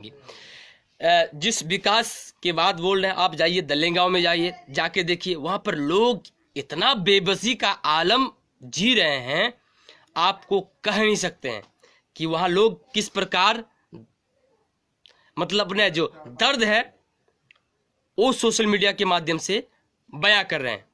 जिस विकास के बाद बोल रहे हैं, आप जाइए दल्ले गांव में, जाइए जाके देखिए, वहां पर लोग इतना बेबसी का आलम जी रहे हैं, आपको कह नहीं सकते हैं कि वहां लोग किस प्रकार मतलब अपने जो दर्द है वो सोशल मीडिया के माध्यम से बयां कर रहे हैं।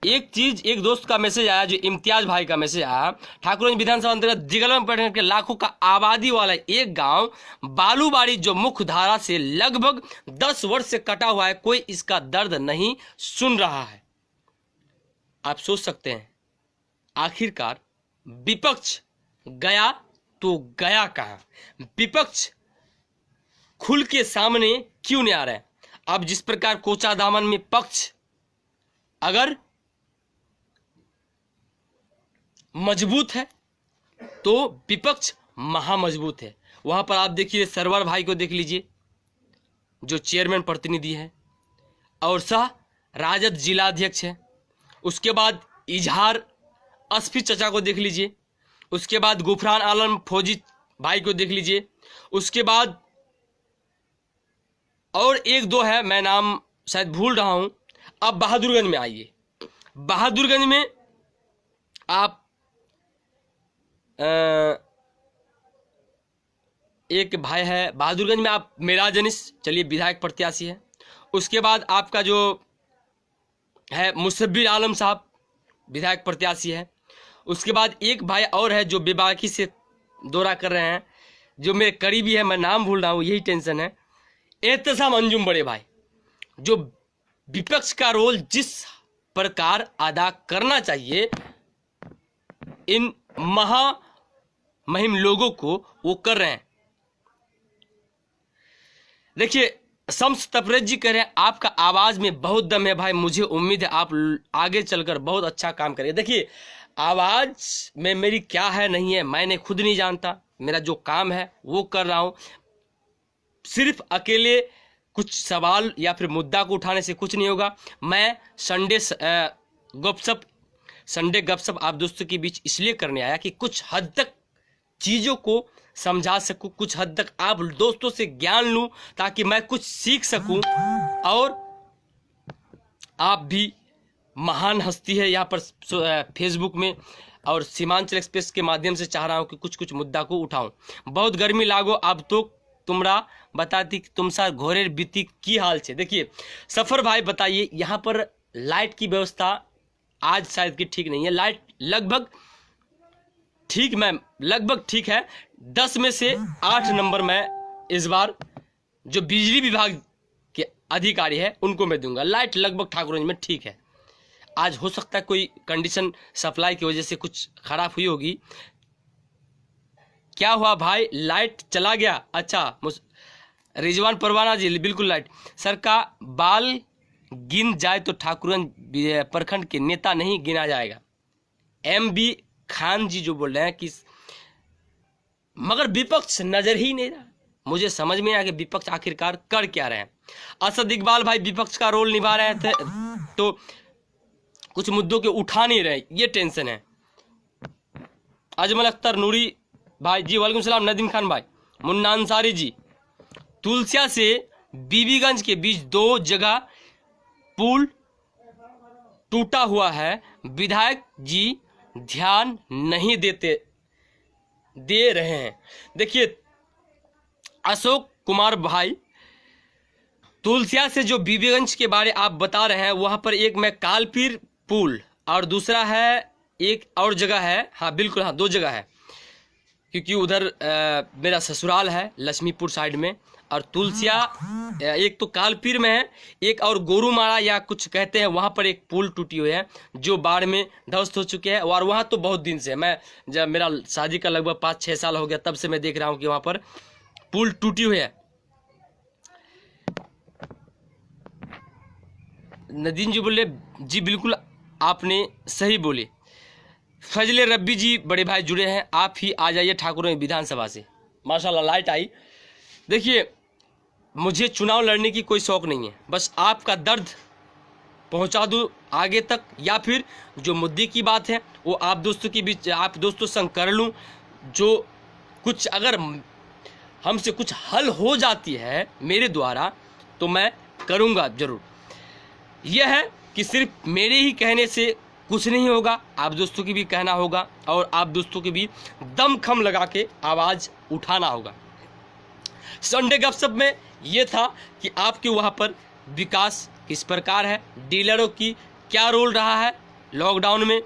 एक चीज, एक दोस्त का मैसेज आया, जो इम्तियाज भाई का मैसेज आया, ठाकुरगंज विधानसभा अंतर्गत जिगलम प्रखंड के लाखों का आबादी वाला एक गांव बालूबाड़ी जो मुख्य धारा से लगभग 10 वर्ष से कटा हुआ है, कोई इसका दर्द नहीं सुन रहा है। आप सोच सकते हैं आखिरकार विपक्ष गया तो गया कहां? विपक्ष खुल के सामने क्यों नहीं आ रहा है? अब जिस प्रकार कोचा दामन में पक्ष अगर मजबूत है तो विपक्ष महामजबूत है। वहां पर आप देखिए सरवर भाई को देख लीजिए, जो चेयरमैन प्रतिनिधि है और सह राजद जिलाध्यक्ष है। उसके बाद इजहार असफी चचा को देख लीजिए, उसके बाद गुफरान आलम फौजी भाई को देख लीजिए, उसके बाद और एक दो है, मैं नाम शायद भूल रहा हूं। अब बहादुरगंज में आइए, बहादुरगंज में आप एक भाई है बहादुरगंज में, आप मेराज अनीस, चलिए विधायक प्रत्याशी है। उसके बाद आपका जो है मुसब्बिर आलम साहब विधायक प्रत्याशी है। उसके बाद एक भाई और है जो बेबाकी से दौरा कर रहे हैं, जो मेरे करीबी है, मैं नाम भूल रहा हूँ, यही टेंशन है। एहतसाम अंजुम बड़े भाई, जो विपक्ष का रोल जिस प्रकार अदा करना चाहिए इन महामहिम लोगों को, वो कर रहे हैं। देखिए शम्स तबरेज जी कह रहे हैं आपका आवाज में बहुत दम है भाई, मुझे उम्मीद है आप आगे चलकर बहुत अच्छा काम करेंगे। देखिए आवाज में मेरी क्या है नहीं है मैंने खुद नहीं जानता, मेरा जो काम है वो कर रहा हूं। सिर्फ अकेले कुछ सवाल या फिर मुद्दा को उठाने से कुछ नहीं होगा। मैं संडे गपशप आप दोस्तों के बीच इसलिए करने आया कि कुछ हद तक चीज़ों को समझा सकूं, कुछ हद तक आप दोस्तों से ज्ञान लूं, ताकि मैं कुछ सीख सकूं। और आप भी महान हस्ती है यहाँ पर फेसबुक में, और सीमांचल एक्सप्रेस के माध्यम से चाह रहा हूं कि कुछ कुछ मुद्दा को उठाऊं। बहुत गर्मी लागो अब तो तुमरा बताती तुम साथ घोरे बीती की हाल छे। देखिए सफर भाई बताइए, यहाँ पर लाइट की व्यवस्था आज शायद कि ठीक नहीं है। लाइट लगभग ठीक है। 10 में से 8 नंबर मैं इस बार जो बिजली विभाग के अधिकारी है उनको मैं दूंगा। लाइट लगभग ठाकुरगंज में ठीक है। आज हो सकता है कोई कंडीशन सप्लाई की वजह से कुछ खराब हुई होगी। क्या हुआ भाई, लाइट चला गया? अच्छा रिजवान परवाना जी, बिल्कुल लाइट सर का बाल गिन जाए तो ठाकुरगंज प्रखंड के नेता नहीं गिना जाएगा। MB खान जी जो बोल रहे हैं कि मगर विपक्ष नजर ही नहीं रहा। मुझे समझ में आया कि विपक्ष आखिरकार कर क्या रहे हैं। असद इकबाल भाई विपक्ष का रोल निभा रहे थे तो कुछ मुद्दों के उठा नहीं रहे, ये टेंशन है। अजमल अख्तर नूरी भाई जी वालेकुम सलाम। नदीम खान भाई, मुन्ना अंसारी जी, तुलसिया से बीबीगंज के बीच 2 जगह पुल टूटा हुआ है, विधायक जी ध्यान नहीं दे रहे हैं। देखिए अशोक कुमार भाई, तुलसिया से जो बीबीगंज के बारे आप बता रहे हैं, वहां पर एक मैं कालपीर पुल और दूसरा है एक और जगह है। हाँ बिल्कुल, हाँ 2 जगह है, क्योंकि उधर मेरा ससुराल है लक्ष्मीपुर साइड में, और तुलसिया एक तो कालपीर में है, एक और गोरूमारा या कुछ कहते हैं, वहाँ पर एक पुल टूटी हुई है जो बाढ़ में ध्वस्त हो चुके हैं। और वहाँ तो बहुत दिन से, मैं जब मेरा शादी का लगभग 5-6 साल हो गया तब से मैं देख रहा हूँ कि वहाँ पर पुल टूटी हुई है। नदीम जी बोले जी बिल्कुल आपने सही बोले। फजले रब्बी जी बड़े भाई जुड़े हैं, आप ही आ जाइए ठाकुरगंज विधानसभा से। माशाल्लाह लाइट आई। देखिए मुझे चुनाव लड़ने की कोई शौक नहीं है, बस आपका दर्द पहुंचा दूं आगे तक, या फिर जो मुद्दे की बात है वो आप दोस्तों के बीच, आप दोस्तों संग कर लूं। जो कुछ अगर हमसे कुछ हल हो जाती है मेरे द्वारा तो मैं करूँगा ज़रूर। यह है कि सिर्फ मेरे ही कहने से कुछ नहीं होगा, आप दोस्तों की भी कहना होगा और आप दोस्तों की भी दमखम लगा के आवाज़ उठाना होगा। संडे गपशप में ये था कि आपके वहाँ पर विकास किस प्रकार है, डीलरों की क्या रोल रहा है लॉकडाउन में,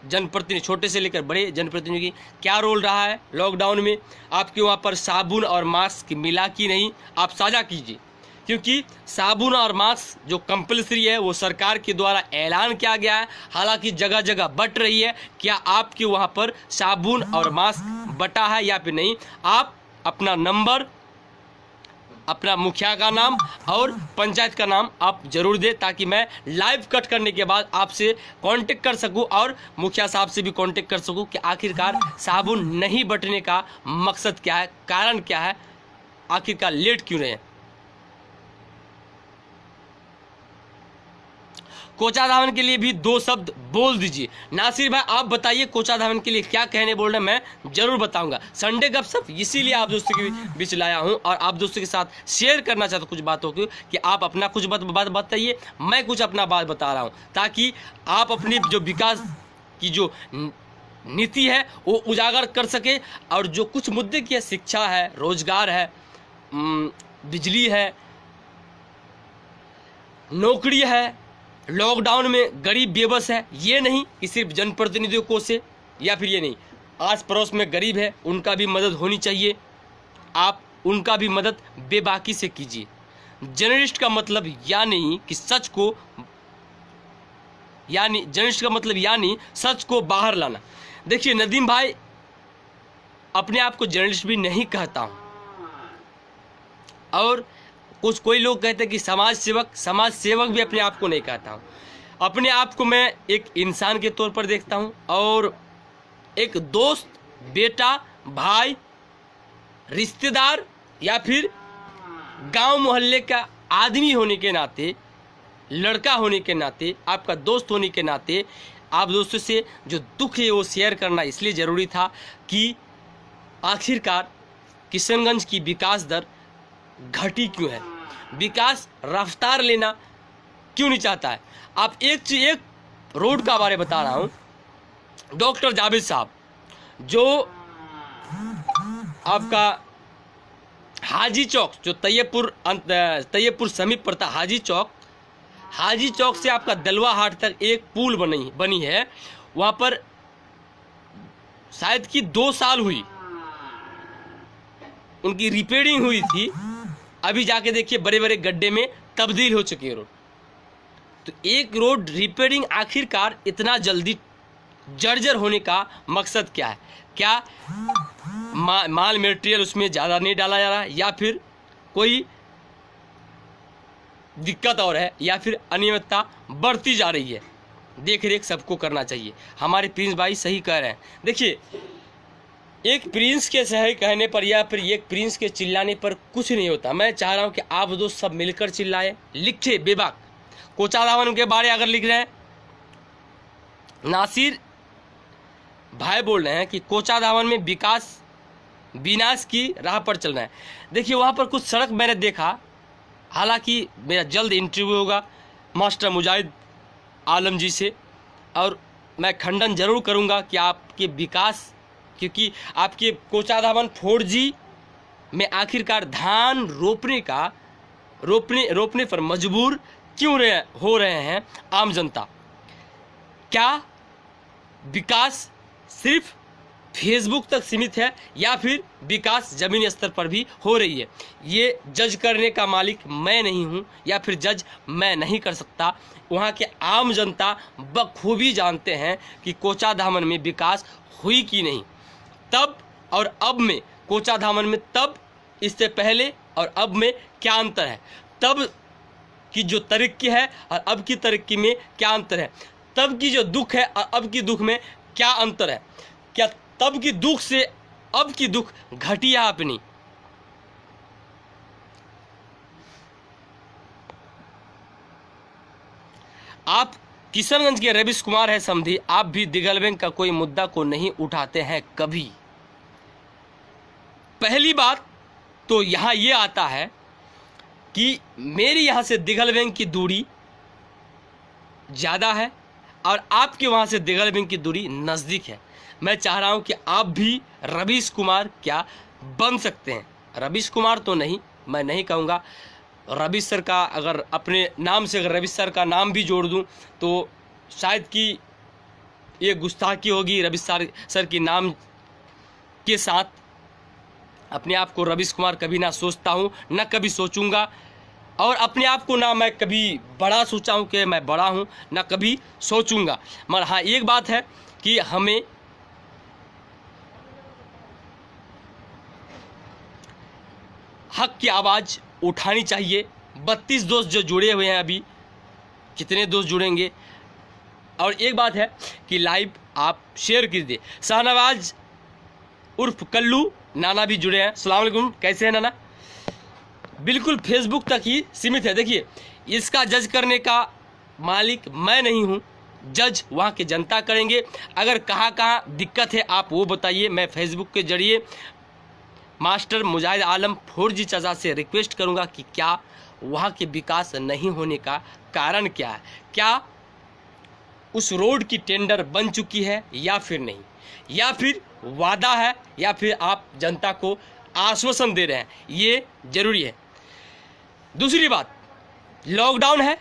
जनप्रतिनिधि छोटे से लेकर बड़े जनप्रतिनिधि की क्या रोल रहा है लॉकडाउन में, आपके वहाँ पर साबुन और मास्क मिला कि नहीं, आप साझा कीजिए। क्योंकि साबुन और मास्क जो कंपलसरी है वो सरकार के द्वारा ऐलान किया गया है, हालांकि जगह जगह बट रही है। क्या आपके वहाँ पर साबुन और मास्क बटा है या फिर नहीं, आप अपना नंबर, अपना मुखिया का नाम और पंचायत का नाम आप जरूर दें, ताकि मैं लाइव कट करने के बाद आपसे कांटेक्ट कर सकूं और मुखिया साहब से भी कांटेक्ट कर सकूं कि आखिरकार साबुन नहीं बटने का मकसद क्या है, कारण क्या है, आखिरकार लेट क्यों रहे हैं। कोचा धावन के लिए भी 2 शब्द बोल दीजिए। नासिर भाई आप बताइए कोचा धावन के लिए क्या कहने बोल रहे हैं, मैं जरूर बताऊंगा। संडे गपशप इसीलिए आप दोस्तों के बीच लाया हूं और आप दोस्तों के साथ शेयर करना चाहता हूं कुछ बातों को, कि आप अपना कुछ बात बताइए, मैं कुछ अपना बात बता रहा हूं, ताकि आप अपनी जो विकास की जो नीति है वो उजागर कर सके। और जो कुछ मुद्दे की है, शिक्षा है, रोजगार है, बिजली है, नौकरी है, लॉकडाउन में गरीब बेबस है, ये नहीं कि सिर्फ जनप्रतिनिधियों को से, या फिर ये नहीं आस पड़ोस में गरीब है उनका भी मदद होनी चाहिए, आप उनका भी मदद बेबाकी से कीजिए। जर्नलिस्ट का मतलब यानी कि सच को, यानी जर्नलिस्ट का मतलब यानी सच को बाहर लाना। देखिए नदीम भाई, अपने आप को जर्नलिस्ट भी नहीं कहता हूँ, और कोई लोग कहते हैं कि समाज सेवक भी अपने आप को नहीं कहता हूँ। अपने आप को मैं एक इंसान के तौर पर देखता हूँ और एक दोस्त, बेटा, भाई, रिश्तेदार या फिर गांव मोहल्ले का आदमी होने के नाते, लड़का होने के नाते, आपका दोस्त होने के नाते आप दोस्तों से जो दुख है वो शेयर करना इसलिए ज़रूरी था कि आखिरकार किशनगंज की विकास दर घटी क्यों है, विकास रफ्तार लेना क्यों नहीं चाहता है। आप एक रोड का बारे बता रहा हूँ, डॉक्टर जावेद साहब जो आपका हाजी चौक, जो तैयबपुर समीप पड़ता हाजी चौक से आपका दलवा हाट तक एक पुल बनी है, वहाँ पर शायद कि 2 साल हुई उनकी रिपेयरिंग हुई थी, अभी जाके देखिए बड़े बड़े गड्ढे में तब्दील हो चुकी है रोड। तो एक रोड रिपेयरिंग आखिरकार इतना जल्दी जर्जर होने का मकसद क्या है, क्या माल मटेरियल उसमें ज़्यादा नहीं डाला जा रहा है, या फिर कोई दिक्कत और है, या फिर अनियमितता बढ़ती जा रही है। देख रेख सबको करना चाहिए, हमारे प्रिंस भाई सही कह रहे हैं। देखिए एक प्रिंस के सही कहने पर या फिर एक प्रिंस के चिल्लाने पर कुछ नहीं होता। मैं चाह रहा हूं कि आप दोस्त सब मिलकर चिल्लाएं, लिखे बेबाक। कोचा धावन के बारे अगर लिख रहे हैं, नासिर भाई बोल रहे हैं कि कोचा धावन में विनाश की राह पर चल रहा है। देखिए वहाँ पर कुछ सड़क मैंने देखा, हालांकि मेरा जल्द इंटरव्यू होगा मास्टर मुजाहिद आलम जी से, और मैं खंडन जरूर करूँगा कि आपके विकास, क्योंकि आपके कोचा धावन 4G में आखिरकार धान रोपने पर मजबूर क्यों हो रहे हैं आम जनता। क्या विकास सिर्फ फेसबुक तक सीमित है या फिर विकास ज़मीनी स्तर पर भी हो रही है, ये जज करने का मालिक मैं नहीं हूँ, या फिर जज मैं नहीं कर सकता। वहाँ के आम जनता बखूबी जानते हैं कि कोचा धावन में विकास हुई कि नहीं। तब और अब में कोचा धावन में, तब इससे पहले और अब में क्या अंतर है, तब की जो तरक्की है और अब की तरक्की में क्या अंतर है, तब की जो दुख है और अब की दुख में क्या अंतर है, क्या तब की दुख से अब की दुख घटी है अपनी। आप किशनगंज के रवीश कुमार है समधी, आप भी दिगल बैंक का कोई मुद्दा को नहीं उठाते हैं कभी। पहली बात, तो यहाँ ये आता है कि मेरी यहाँ से दिघल बैंक की दूरी ज़्यादा है और आपके वहाँ से दिघल बैंक की दूरी नज़दीक है। मैं चाह रहा हूँ कि आप भी रवीश कुमार क्या बन सकते हैं। रवीश कुमार तो नहीं, मैं नहीं कहूँगा। रवीश सर का अगर अपने नाम से अगर रवीश सर का नाम भी जोड़ दूँ तो शायद कि ये गुस्ताखी होगी रवीश सर के नाम के साथ। अपने आप को रवीश कुमार कभी ना सोचता हूँ, ना कभी सोचूंगा, और अपने आप को ना मैं कभी बड़ा सोचा हूँ कि मैं बड़ा हूँ, ना कभी सोचूंगा। मगर हाँ एक बात है कि हमें हक की आवाज़ उठानी चाहिए। 32 दोस्त जो जुड़े हुए हैं, अभी कितने दोस्त जुड़ेंगे। और एक बात है कि लाइव आप शेयर कीजिए। शाहनवाज उर्फ कल्लू नाना भी जुड़े हैं। अस्सलाम वालेकुम, कैसे हैं नाना? बिल्कुल फेसबुक तक ही सीमित है। देखिए, इसका जज करने का मालिक मैं नहीं हूँ, जज वहाँ के जनता करेंगे। अगर कहाँ कहाँ दिक्कत है आप वो बताइए। मैं फेसबुक के जरिए मास्टर मुजाहिद आलम 4G चाचा से रिक्वेस्ट करूँगा कि क्या वहाँ के विकास नहीं होने का कारण क्या है, क्या उस रोड की टेंडर बन चुकी है या फिर नहीं, या फिर वादा है, या फिर आप जनता को आश्वासन दे रहे हैं, ये जरूरी है। दूसरी बात, लॉकडाउन है,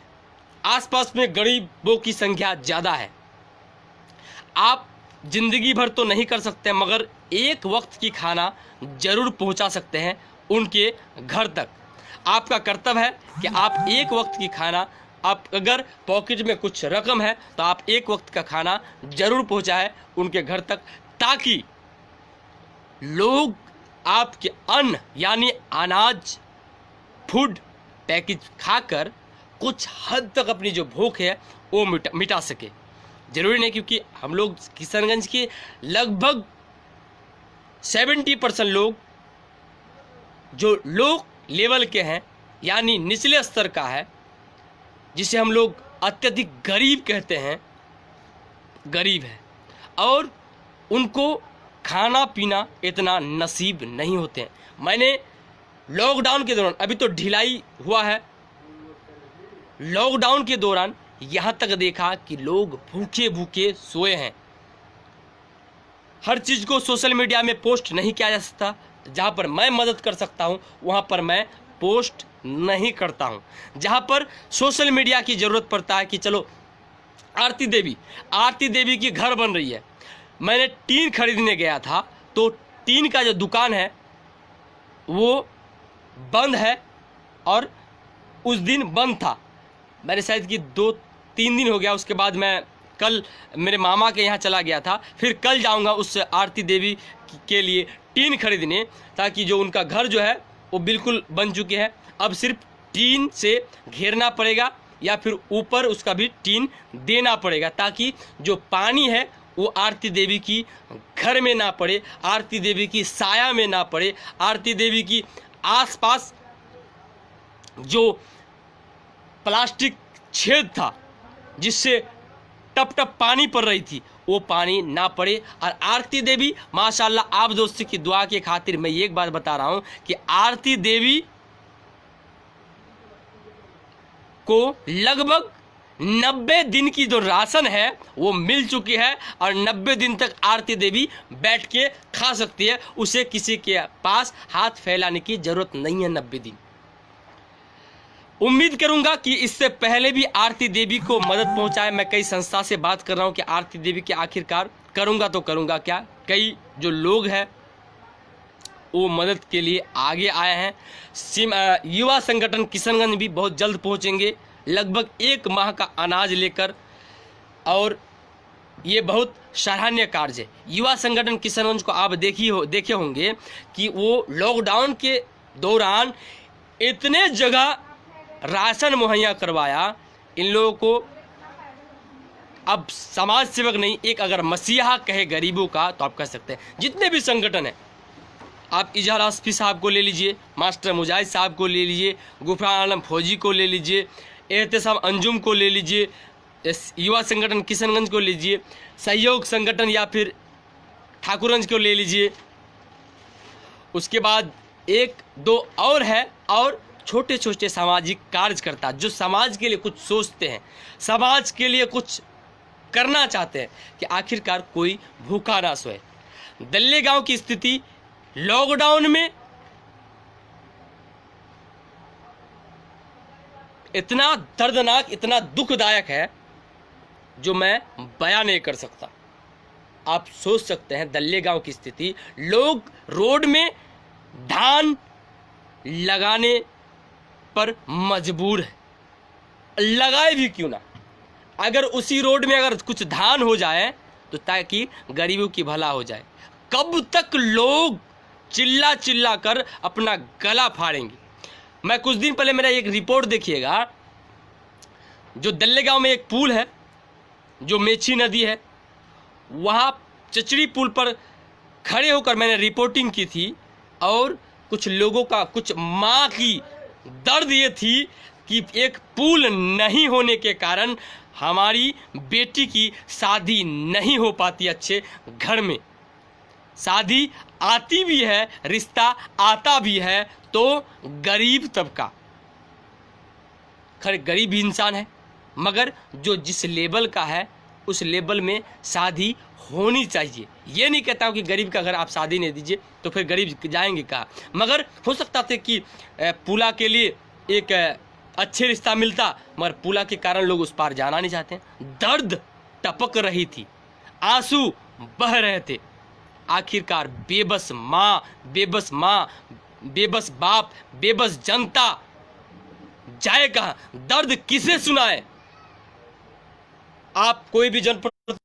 आसपास में गरीबों की संख्या ज़्यादा है। आप जिंदगी भर तो नहीं कर सकते, मगर एक वक्त की खाना जरूर पहुंचा सकते हैं उनके घर तक। आपका कर्तव्य है कि आप एक वक्त की खाना, आप अगर पॉकेट में कुछ रकम है तो आप एक वक्त का खाना जरूर पहुंचाएं उनके घर तक, ताकि लोग आपके अन्न यानी अनाज, फूड पैकेज खाकर कुछ हद तक अपनी जो भूख है वो मिटा सके। जरूरी नहीं, क्योंकि हम लोग किशनगंज के लगभग 70% लोग जो लो लेवल के हैं, यानी निचले स्तर का है, जिसे हम लोग अत्यधिक गरीब कहते हैं, गरीब है, और उनको खाना पीना इतना नसीब नहीं होते हैं। मैंने लॉकडाउन के दौरान, अभी तो ढिलाई हुआ है, लॉकडाउन के दौरान यहाँ तक देखा कि लोग भूखे भूखे सोए हैं। हर चीज़ को सोशल मीडिया में पोस्ट नहीं किया जा सकता। जहाँ पर मैं मदद कर सकता हूँ वहाँ पर मैं पोस्ट नहीं करता हूँ। जहाँ पर सोशल मीडिया की ज़रूरत पड़ता है कि चलो आरती देवी की घर बन रही है, मैंने टीन खरीदने गया था, तो टीन का जो दुकान है वो बंद है, और उस दिन बंद था। मैंने शायद कि 2-3 दिन हो गया। उसके बाद मैं कल मेरे मामा के यहाँ चला गया था, फिर कल जाऊँगा उस आरती देवी के लिए टीन खरीदने, ताकि जो उनका घर जो है वो बिल्कुल बन चुके हैं। अब सिर्फ टीन से घेरना पड़ेगा या फिर ऊपर उसका भी टीन देना पड़ेगा, ताकि जो पानी है वो आरती देवी की घर में ना पड़े, आरती देवी की साया में ना पड़े, आरती देवी की आसपास जो प्लास्टिक छेद था जिससे टप टप पानी पड़ रही थी, वो पानी ना पड़े। और आरती देवी माशाल्लाह, आप दोस्तों की दुआ के खातिर मैं एक बात बता रहा हूं कि आरती देवी को लगभग 90 दिन की जो राशन है वो मिल चुकी है, और 90 दिन तक आरती देवी बैठ के खा सकती है। उसे किसी के पास हाथ फैलाने की जरूरत नहीं है 90 दिन। उम्मीद करूंगा कि इससे पहले भी आरती देवी को मदद पहुंचाए। मैं कई संस्था से बात कर रहा हूं कि आरती देवी के आखिरकार करूंगा तो करूंगा क्या। कई जो लोग हैं वो मदद के लिए आगे आए हैं। युवा संगठन किशनगंज भी बहुत जल्द पहुंचेंगे, लगभग 1 माह का अनाज लेकर, और ये बहुत सराहनीय कार्य है। युवा संगठन किशनगंज को आप देखे होंगे कि वो लॉकडाउन के दौरान इतने जगह राशन मुहैया करवाया। इन लोगों को अब समाज सेवक नहीं, एक अगर मसीहा कहे गरीबों का तो आप कह सकते हैं। जितने भी संगठन हैं, आप इजहार आसफी साहब को ले लीजिए, मास्टर मुजाहिद साहब को ले लीजिए, गुफरान आलम फौजी को ले लीजिए, एहतसाम अंजुम को ले लीजिए, युवा संगठन किशनगंज को लीजिए, सहयोग संगठन या फिर ठाकुरगंज को ले लीजिए, उसके बाद एक दो और है, और छोटे छोटे सामाजिक कार्यकर्ता जो समाज के लिए कुछ सोचते हैं, समाज के लिए कुछ करना चाहते हैं कि आखिरकार कोई भूखा ना सोए। दल्ले गांव की स्थिति लॉकडाउन में इतना दर्दनाक, इतना दुखदायक है जो मैं बयां नहीं कर सकता। आप सोच सकते हैं दल्ले गांव की स्थिति, लोग रोड में धान लगाने पर मजबूर है, लगाए भी क्यों ना। अगर उसी रोड में अगर कुछ धान हो जाए तो ताकि गरीबों की भला हो जाए। कब तक लोग चिल्ला चिल्ला कर अपना गला फाड़ेंगे। मैं कुछ दिन पहले मेरा एक रिपोर्ट देखिएगा, जो दल्ले गांव में एक पुल है, जो मेची नदी है, वहाँ चचड़ी पुल पर खड़े होकर मैंने रिपोर्टिंग की थी, और कुछ लोगों का, कुछ माँ की दर्द ये थी कि एक पुल नहीं होने के कारण हमारी बेटी की शादी नहीं हो पाती अच्छे घर में। शादी आती भी है, रिश्ता आता भी है, तो गरीब तबका, खैर गरीब ही इंसान है, मगर जो जिस लेवल का है उस लेवल में शादी होनी चाहिए। ये नहीं कहता हूँ कि गरीब का घर आप शादी नहीं दीजिए तो फिर गरीब जाएंगे कहाँ, मगर हो सकता था कि पुला के लिए एक अच्छे रिश्ता मिलता, मगर पुला के कारण लोग उस पार जाना नहीं चाहते। दर्द टपक रही थी, आंसू बह रहे थे। आखिरकार बेबस माँ, बेबस बाप, बेबस जनता जाए कहाँ, दर्द किसे सुनाए। आप कोई भी जनप्रतिनिधि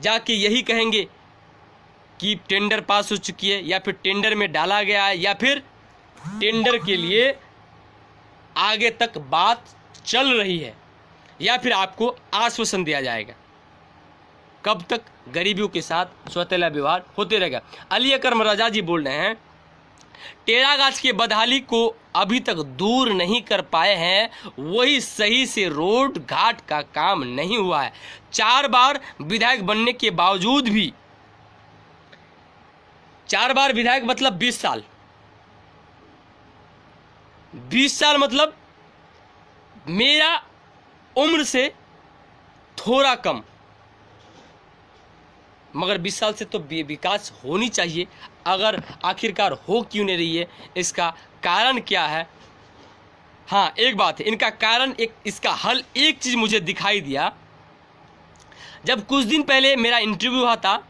जाके यही कहेंगे कि टेंडर पास हो चुकी है, या फिर टेंडर में डाला गया है, या फिर टेंडर के लिए आगे तक बात चल रही है, या फिर आपको आश्वासन दिया जाएगा। कब तक गरीबियों के साथ सौतेला व्यवहार होते रहेगा। अली अकरम रजा जी बोल रहे हैं, टेरागाछ के बदहाली को अभी तक दूर नहीं कर पाए हैं, वही सही से रोड घाट का काम नहीं हुआ है। 4 बार विधायक बनने के बावजूद भी, 4 बार विधायक मतलब 20 साल, 20 साल मतलब मेरा उम्र से थोड़ा कम, मगर 20 साल से तो विकास होनी चाहिए। अगर आखिरकार हो क्यों नहीं रही है, इसका कारण क्या है। हाँ एक बात है, इनका कारण, एक इसका हल, एक चीज़ मुझे दिखाई दिया। जब कुछ दिन पहले मेरा इंटरव्यू हुआ था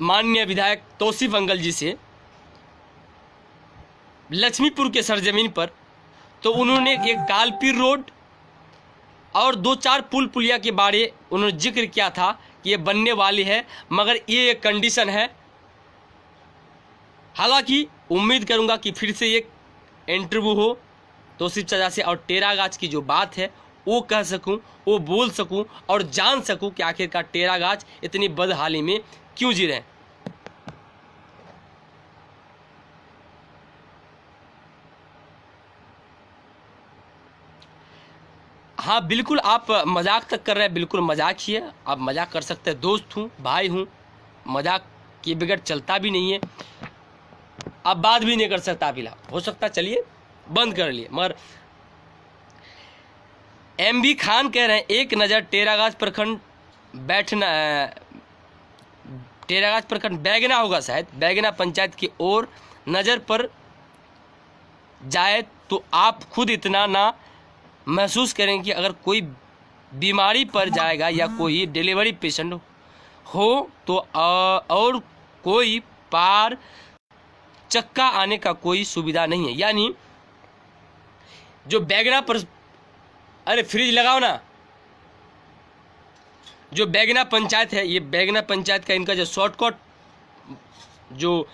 माननीय विधायक तौसीफ अंकल जी से लक्ष्मीपुर के सरजमीन पर, तो उन्होंने एक कालपीर रोड और 2-4 पुल पुलिया के बारे उन्होंने जिक्र किया था कि ये बनने वाली है, मगर ये एक कंडीशन है। हालांकि उम्मीद करूंगा कि फिर से एक इंटरव्यू हो तौसीफ चाचा से, और टेरागाछ की जो बात है वो कह सकूं, वो बोल सकूं, और जान सकूं कि आखिरकार टेरागाछ इतनी बदहाली में क्यों जी रहे हैं। हाँ बिल्कुल, आप मजाक तक कर रहे हैं, बिल्कुल मजाक ही है, आप मजाक कर सकते हैं, दोस्त हूँ, भाई हूँ, मजाक के बगैर चलता भी नहीं है। आप बात भी नहीं कर सकता, फिलहाल हो सकता चलिए बंद कर लिए। मगर MB खान कह रहे हैं, एक नज़र टेरागाछ प्रखंड टेरागाछ प्रखंड बैगना होगा शायद, बैगना पंचायत की ओर नज़र पर जाए तो आप खुद इतना ना महसूस करें कि अगर कोई बीमारी पर जाएगा या कोई डिलीवरी पेशेंट हो तो और कोई पार चक्का आने का कोई सुविधा नहीं है। यानी जो बैगना पर, अरे फ्रिज लगाओ ना, जो बैगना पंचायत है, ये बैगना पंचायत का इनका जो शॉर्टकट जो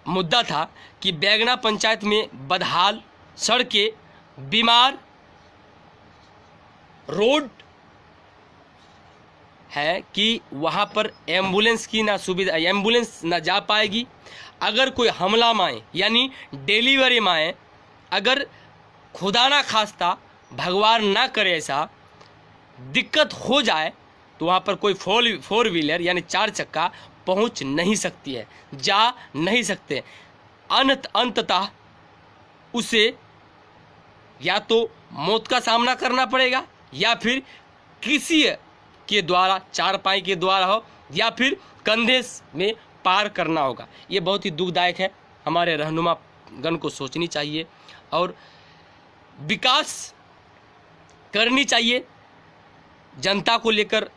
मुद्दा था कि बैगना पंचायत में बदहाल सड़कें, बीमार रोड है कि वहाँ पर एम्बुलेंस की ना सुविधा, एम्बुलेंस ना जा पाएगी। अगर कोई हमला माएँ यानी डिलीवरी माएँ, अगर खुदा ना खास्ता भगवान ना करे ऐसा दिक्कत हो जाए तो वहाँ पर कोई फोर व्हीलर यानी 4 चक्का पहुंच नहीं सकती है, जा नहीं सकते। अंततः उसे या तो मौत का सामना करना पड़ेगा, या फिर किसी के द्वारा, चारपाई के द्वारा हो, या फिर कंधे में पार करना होगा। ये बहुत ही दुखदायक है। हमारे रहनुमा गण को सोचनी चाहिए और विकास करनी चाहिए, जनता को लेकर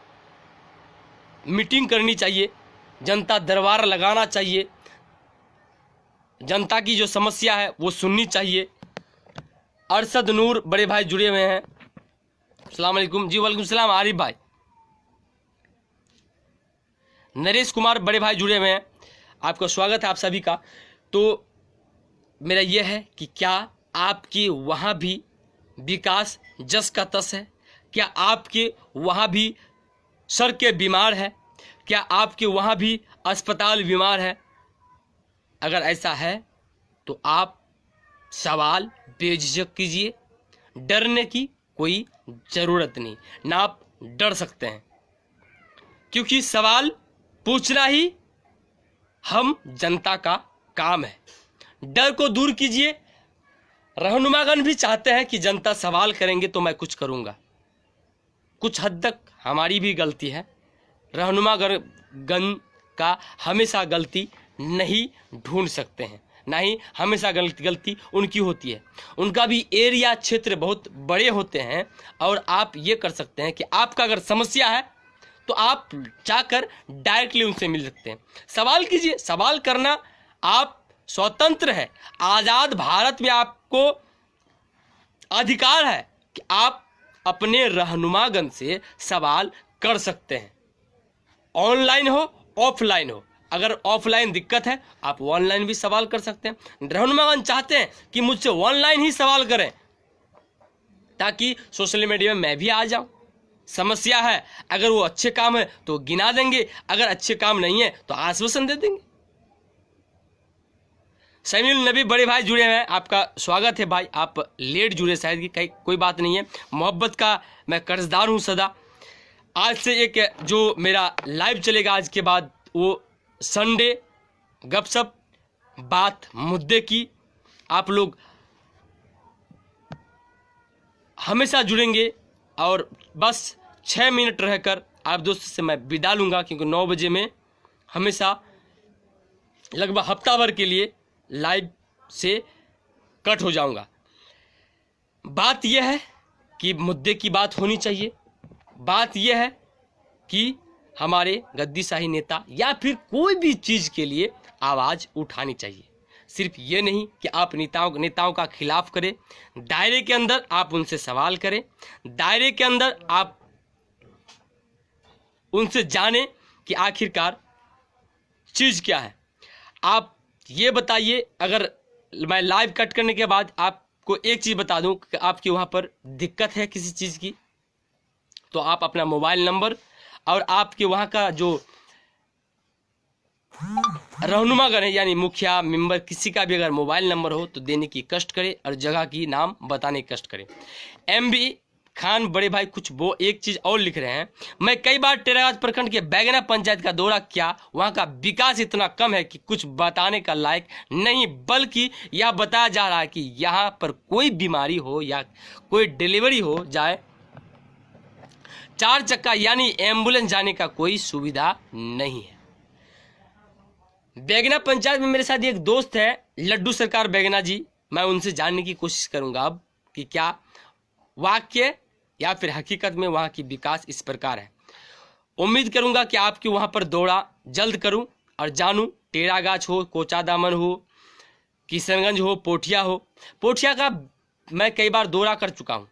मीटिंग करनी चाहिए, जनता दरबार लगाना चाहिए, जनता की जो समस्या है वो सुननी चाहिए। अरशद नूर बड़े भाई जुड़े हुए हैं, अस्सलाम वालेकुम जी। वालेकुम सलाम आरिफ भाई। नरेश कुमार बड़े भाई जुड़े हुए हैं, आपका स्वागत है आप सभी का। तो मेरा यह है कि क्या आपके वहाँ भी विकास जस का तस है? क्या आपके वहाँ भी सड़कें बीमार है? क्या आपके वहाँ भी अस्पताल बीमार है? अगर ऐसा है तो आप सवाल बेझिझक कीजिए, डरने की कोई ज़रूरत नहीं, ना आप डर सकते हैं, क्योंकि सवाल पूछना ही हम जनता का काम है। डर को दूर कीजिए। रहनुमागण भी चाहते हैं कि जनता सवाल करेंगे तो मैं कुछ करूंगा। कुछ हद तक हमारी भी गलती है, रहनुमागण का हमेशा गलती नहीं ढूंढ सकते हैं, ना ही हमेशा गलती उनकी होती है। उनका भी एरिया क्षेत्र बहुत बड़े होते हैं, और आप ये कर सकते हैं कि आपका अगर समस्या है तो आप जाकर डायरेक्टली उनसे मिल सकते हैं, सवाल कीजिए। सवाल करना आप स्वतंत्र है, आज़ाद भारत में आपको अधिकार है कि आप अपने रहनुमागण से सवाल कर सकते हैं, ऑनलाइन हो ऑफलाइन हो। अगर ऑफलाइन दिक्कत है आप ऑनलाइन भी सवाल कर सकते हैं। रहनुमागण चाहते हैं कि मुझसे ऑनलाइन ही सवाल करें, ताकि सोशल मीडिया में मैं भी आ जाऊं। समस्या है, अगर वो अच्छे काम है तो गिना देंगे, अगर अच्छे काम नहीं है तो आश्वासन दे देंगे। समीउल नबी बड़े भाई जुड़े हैं, आपका स्वागत है भाई। आप लेट जुड़े शायद कि कोई बात नहीं है, मोहब्बत का मैं कर्जदार हूँ सदा। आज से एक जो मेरा लाइव चलेगा आज के बाद, वो संडे गपशप बात मुद्दे की। आप लोग हमेशा जुड़ेंगे, और बस 6 मिनट रहकर आप दोस्तों से मैं विदा लूँगा, क्योंकि 9 बजे में हमेशा लगभग हफ्ता भर के लिए लाइव से कट हो जाऊंगा। बात यह है कि मुद्दे की बात होनी चाहिए। बात यह है कि हमारे गद्दीशाही नेता या फिर कोई भी चीज़ के लिए आवाज़ उठानी चाहिए। सिर्फ ये नहीं कि आप नेताओं का खिलाफ करें, दायरे के अंदर आप उनसे सवाल करें, दायरे के अंदर आप उनसे जानें कि आखिरकार चीज़ क्या है। आप ये बताइए, अगर मैं लाइव कट करने के बाद आपको एक चीज़ बता दूं कि आपके वहाँ पर दिक्कत है किसी चीज़ की, तो आप अपना मोबाइल नंबर और आपके वहाँ का जो रहनुमागण है, यानी मुखिया मेंबर, किसी का भी अगर मोबाइल नंबर हो तो देने की कष्ट करें, और जगह की नाम बताने की कष्ट करें। MB खान बड़े भाई कुछ वो एक चीज़ और लिख रहे हैं, मैं कई बार टेरागाज प्रखंड के बैगना पंचायत का दौरा किया, वहाँ का विकास इतना कम है कि कुछ बताने का लायक नहीं, बल्कि यह बताया जा रहा है कि यहाँ पर कोई बीमारी हो या कोई डिलीवरी हो जाए, 4 चक्का यानी एम्बुलेंस जाने का कोई सुविधा नहीं है। बैगना पंचायत में मेरे साथ एक दोस्त है, लड्डू सरकार बैगना जी, मैं उनसे जानने की कोशिश करूंगा अब कि क्या वाक्य या फिर हकीकत में वहाँ की विकास इस प्रकार है। उम्मीद करूंगा कि आपके वहाँ पर दौरा जल्द करूं और जानूं, टेरागाछ हो, कोचादामन हो, किशनगंज हो, पोठिया हो। पोठिया का मैं कई बार दौरा कर चुका हूं।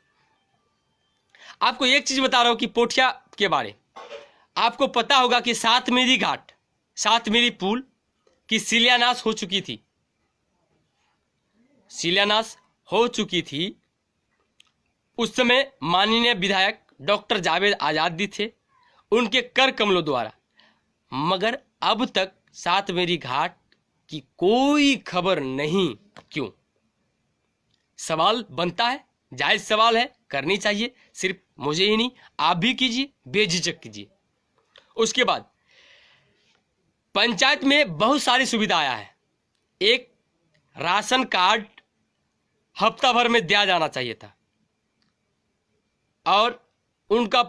आपको एक चीज़ बता रहा हूं कि पोठिया के बारे आपको पता होगा कि सातमेरी घाट, सातमेरी पुल की शिलान्यास हो चुकी थी, शिलान्यास हो चुकी थी। उस समय माननीय विधायक डॉक्टर जावेद आज़ादी थे, उनके कर कमलों द्वारा, मगर अब तक सातमेरी घाट की कोई खबर नहीं। क्यों? सवाल बनता है, जायज सवाल है, करनी चाहिए। सिर्फ मुझे ही नहीं, आप भी कीजिए, बेझिझक कीजिए। उसके बाद पंचायत में बहुत सारी सुविधा आया है। एक राशन कार्ड हफ्ता भर में दिया जाना चाहिए था और उनका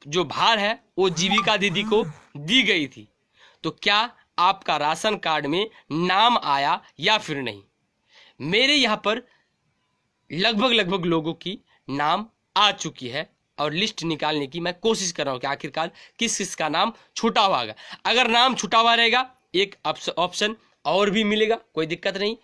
जो भार है वो जीविका दीदी को दी गई थी। तो क्या आपका राशन कार्ड में नाम आया या फिर नहीं? मेरे यहाँ पर लगभग लोगों की नाम आ चुकी है और लिस्ट निकालने की मैं कोशिश कर रहा हूँ कि आखिरकार किस किस का नाम छूटा हुआ होगा। अगर नाम छूटा हुआ रहेगा एक ऑप्शन और भी मिलेगा, कोई दिक्कत नहीं,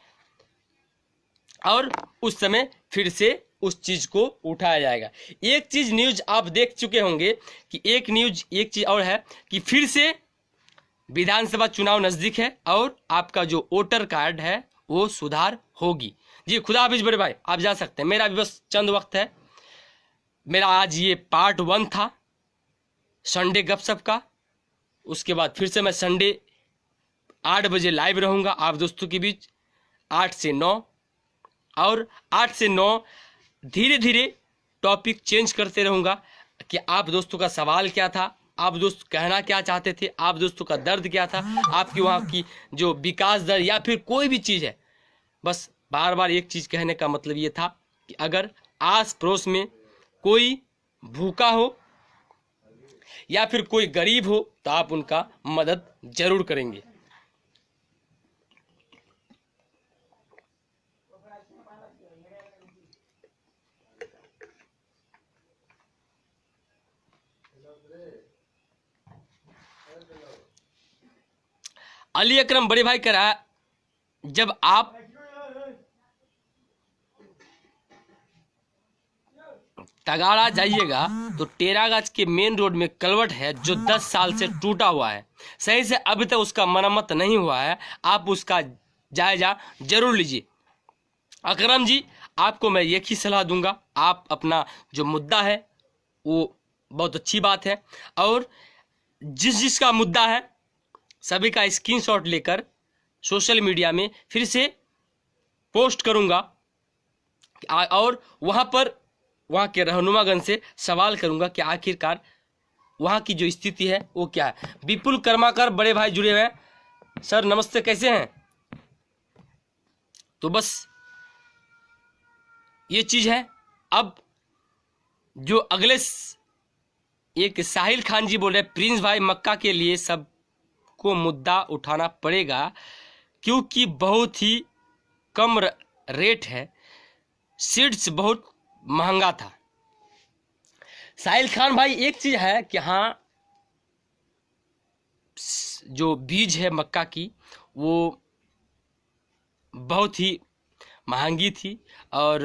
और उस समय फिर से उस चीज को उठाया जाएगा। एक चीज न्यूज आप देख चुके होंगे कि एक चीज और है कि फिर से विधानसभा चुनाव नजदीक है और आपका जो वोटर कार्ड है वो सुधार होगी। जी खुदा हाफिज बड़े भाई, आप जा सकते हैं। मेरा भी बस चंद वक्त है। मेरा आज ये पार्ट 1 था संडे गपशप का। उसके बाद फिर से मैं संडे 8 बजे लाइव रहूंगा आप दोस्तों के बीच 8 से 9, और 8 से 9 धीरे धीरे टॉपिक चेंज करते रहूंगा कि आप दोस्तों का सवाल क्या था, आप दोस्त कहना क्या चाहते थे, आप दोस्तों का दर्द क्या था, आपकी वहाँ की जो विकास दर या फिर कोई भी चीज़ है। बस बार बार एक चीज़ कहने का मतलब ये था कि अगर आस पड़ोस में कोई भूखा हो या फिर कोई गरीब हो तो आप उनका मदद जरूर करेंगे। अली अकरम बड़े भाई कह रहा है जब आप तगाड़ा जाइएगा तो टेरागंज के मेन रोड में कलवट है जो 10 साल से टूटा हुआ है, सही से अभी तक उसका मरम्मत नहीं हुआ है, आप उसका जायजा जरूर लीजिए। अकरम जी आपको मैं एक ही सलाह दूंगा, आप अपना जो मुद्दा है वो बहुत अच्छी बात है, और जिसका मुद्दा है सभी का स्क्रीनशॉट लेकर सोशल मीडिया में फिर से पोस्ट करूंगा और वहाँ के रहनुमागण से सवाल करूंगा कि आखिरकार वहाँ की जो स्थिति है वो क्या है। विपुल कर्माकर बड़े भाई जुड़े हुए हैं। सर नमस्ते, कैसे हैं? तो बस ये चीज़ है। अब जो अगले एक साहिल खान जी बोल रहे हैं प्रिंस भाई मक्का के लिए सबको मुद्दा उठाना पड़ेगा क्योंकि बहुत ही कम रेट है, सीड्स बहुत महंगा था। साहिल खान भाई एक चीज है कि हाँ जो बीज है मक्का की वो बहुत ही महंगी थी और